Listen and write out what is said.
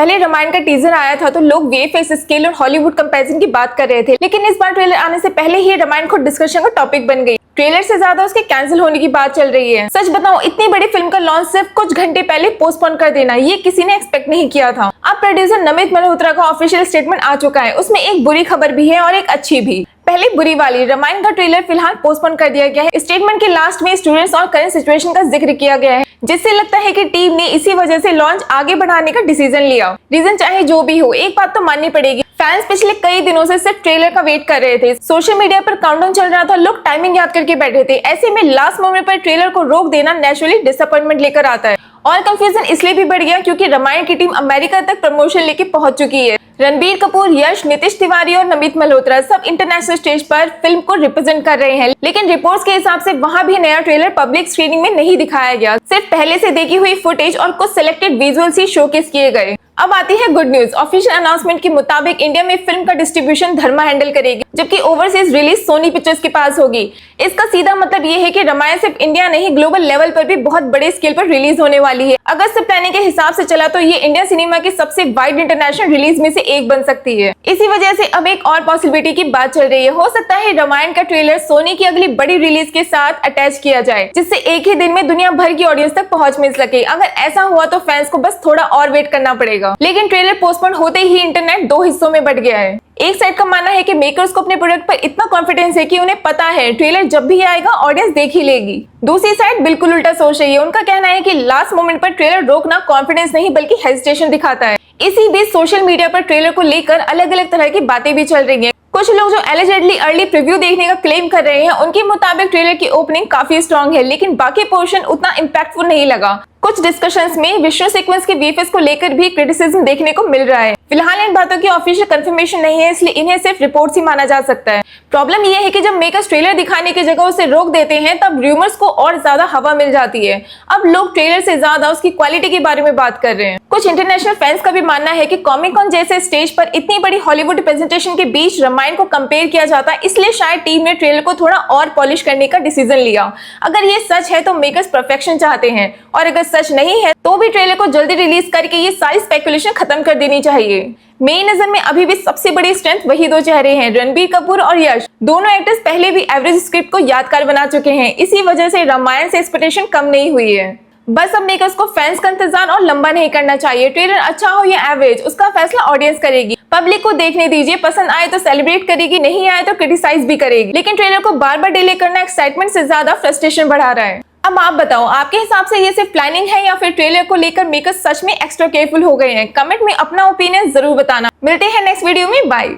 पहले रामायण का टीजर आया था तो लोग वीएफएक्स स्केल और हॉलीवुड कंपैरिजन की बात कर रहे थे, लेकिन इस बार ट्रेलर आने से पहले ही रामायण खुद डिस्कशन का टॉपिक बन गई। ट्रेलर से ज्यादा उसके कैंसिल होने की बात चल रही है। सच बताऊं, इतनी बड़ी फिल्म का लॉन्च सिर्फ कुछ घंटे पहले पोस्टपोन कर देना, ये किसी ने एक्सपेक्ट नहीं किया था। अब प्रोड्यूसर नमित मल्होत्रा का ऑफिशियल स्टेटमेंट आ चुका है। उसमें एक बुरी खबर भी है और एक अच्छी भी। पहले बुरी वाली, रामायण का ट्रेलर फिलहाल पोस्टपोन कर दिया गया है। स्टेटमेंट के लास्ट में स्टूडेंट्स और करंट सिचुएशन का जिक्र किया गया है, जिससे लगता है कि टीम ने इसी वजह से लॉन्च आगे बढ़ाने का डिसीजन लिया। रीजन चाहे जो भी हो, एक बात तो माननी पड़ेगी, फैंस पिछले कई दिनों से सिर्फ ट्रेलर का वेट कर रहे थे। सोशल मीडिया पर काउंटडाउन चल रहा था, लोग टाइमिंग याद करके बैठे थे। ऐसे में लास्ट मोमेंट पर ट्रेलर को रोक देना नेचुरली डिसअपॉइंटमेंट लेकर आता है। और कंफ्यूजन इसलिए भी बढ़ गया क्योंकि रामायण की टीम अमेरिका तक प्रमोशन लेके पहुंच चुकी है। रणबीर कपूर, यश, नीतीश तिवारी और नमित मल्होत्रा सब इंटरनेशनल स्टेज पर फिल्म को रिप्रेजेंट कर रहे हैं, लेकिन रिपोर्ट्स के हिसाब से वहां भी नया ट्रेलर पब्लिक स्क्रीनिंग में नहीं दिखाया गया। सिर्फ पहले से देखी हुई फुटेज और कुछ सिलेक्टेड विजुअल्स ही शोकेस किए गए। अब आती है गुड न्यूज। ऑफिशियल अनाउंसमेंट के मुताबिक इंडिया में फिल्म का डिस्ट्रीब्यूशन धर्मा हैंडल करेगी, जबकि ओवरसीज रिलीज सोनी पिक्चर्स के पास होगी। इसका सीधा मतलब ये है कि रामायण सिर्फ इंडिया नहीं, ग्लोबल लेवल पर भी बहुत बड़े स्केल पर रिलीज होने वाली है। अगस्त से प्लानिंग के हिसाब से चला तो ये इंडियन सिनेमा की सबसे वाइड इंटरनेशनल रिलीज में से एक बन सकती है। इसी वजह से अब एक और पॉसिबिलिटी की बात चल रही है। हो सकता है रामायण का ट्रेलर सोनी की अगली बड़ी रिलीज के साथ अटैच किया जाए, जिससे एक ही दिन में दुनिया भर की ऑडियंस तक पहुंच मिल सके। अगर ऐसा हुआ तो फैंस को बस थोड़ा और वेट करना पड़ेगा। लेकिन ट्रेलर पोस्टपोन होते ही इंटरनेट दो हिस्सों में बट गया है। एक साइड का मानना है कि मेकर्स को अपने प्रोडक्ट पर इतना कॉन्फिडेंस है कि उन्हें पता है ट्रेलर जब भी आएगा ऑडियंस देख ही लेगी। दूसरी साइड बिल्कुल उल्टा सोच रही है। उनका कहना है कि लास्ट मोमेंट पर ट्रेलर रोकना कॉन्फिडेंस नहीं बल्कि हेजिटेशन दिखाता है। इसी बीच सोशल मीडिया पर ट्रेलर को लेकर अलग अलग तरह की बातें भी चल रही हैं। कुछ लोग जो एलिजेडली अर्ली प्रीव्यू देखने का क्लेम कर रहे हैं, उनके मुताबिक ट्रेलर की ओपनिंग काफी स्ट्रॉन्ग है, लेकिन बाकी पोर्शन उतना इम्पैक्टफुल नहीं लगा। कुछ डिस्कशंस में विजुअल सीक्वेंस के वीएफएक्स को लेकर भी क्रिटिसिज्म देखने को मिल रहा है। फिलहाल इन बातों की ऑफिशियल कंफर्मेशन नहीं है, इसलिए इन्हें सिर्फ रिपोर्ट्स ही माना जा सकता है। प्रॉब्लम यह है कि जब मेकर्स ट्रेलर दिखाने की जगह उसे रोक देते हैं, तब रूमर्स को और ज्यादा हवा मिल जाती है। अब लोग ट्रेलर से ज्यादा उसकी क्वालिटी के बारे में बात कर रहे हैं। कुछ इंटरनेशनल फैंस का भी मानना है कि कॉमिक कॉन जैसे स्टेज पर इतनी बड़ी हॉलीवुड प्रेजेंटेशन के बीच रामायण को कंपेयर किया जाता है, इसलिए शायद टीम ने ट्रेलर को थोड़ा और पॉलिश करने का डिसीजन लिया। अगर ये सच है तो मेकर्स परफेक्शन चाहते हैं, और अगर सच नहीं है तो भी ट्रेलर को जल्दी रिलीज करके ये सारी स्पेकुलेशन खत्म कर देनी चाहिए। मेरी नजर में अभी भी सबसे बड़ी स्ट्रेंथ वही दो चेहरे हैं, रणबीर कपूर और यश। दोनों एक्टर्स पहले भी एवरेज स्क्रिप्ट को यादगार बना चुके हैं, इसी वजह से रामायण से एक्सपेक्टेशन कम नहीं हुई है। बस अब मेकर्स को फैंस का इंतजार और लंबा नहीं करना चाहिए। ट्रेलर अच्छा हो या एवरेज, उसका फैसला ऑडियंस करेगी। पब्लिक को देखने दीजिए, पसंद आए तो सेलिब्रेट करेगी, नहीं आए तो क्रिटिसाइज भी करेगी। लेकिन ट्रेलर को बार बार डिले करना एक्साइटमेंट से ज्यादा फ्रस्ट्रेशन बढ़ा रहा है। अब आप बताओ, आपके हिसाब से ये सिर्फ प्लानिंग है या फिर ट्रेलर को लेकर मेकर्स सच में एक्स्ट्रा केयरफुल हो गए हैं? कमेंट में अपना ओपिनियन जरूर बताना। मिलते हैं नेक्स्ट वीडियो में, बाय।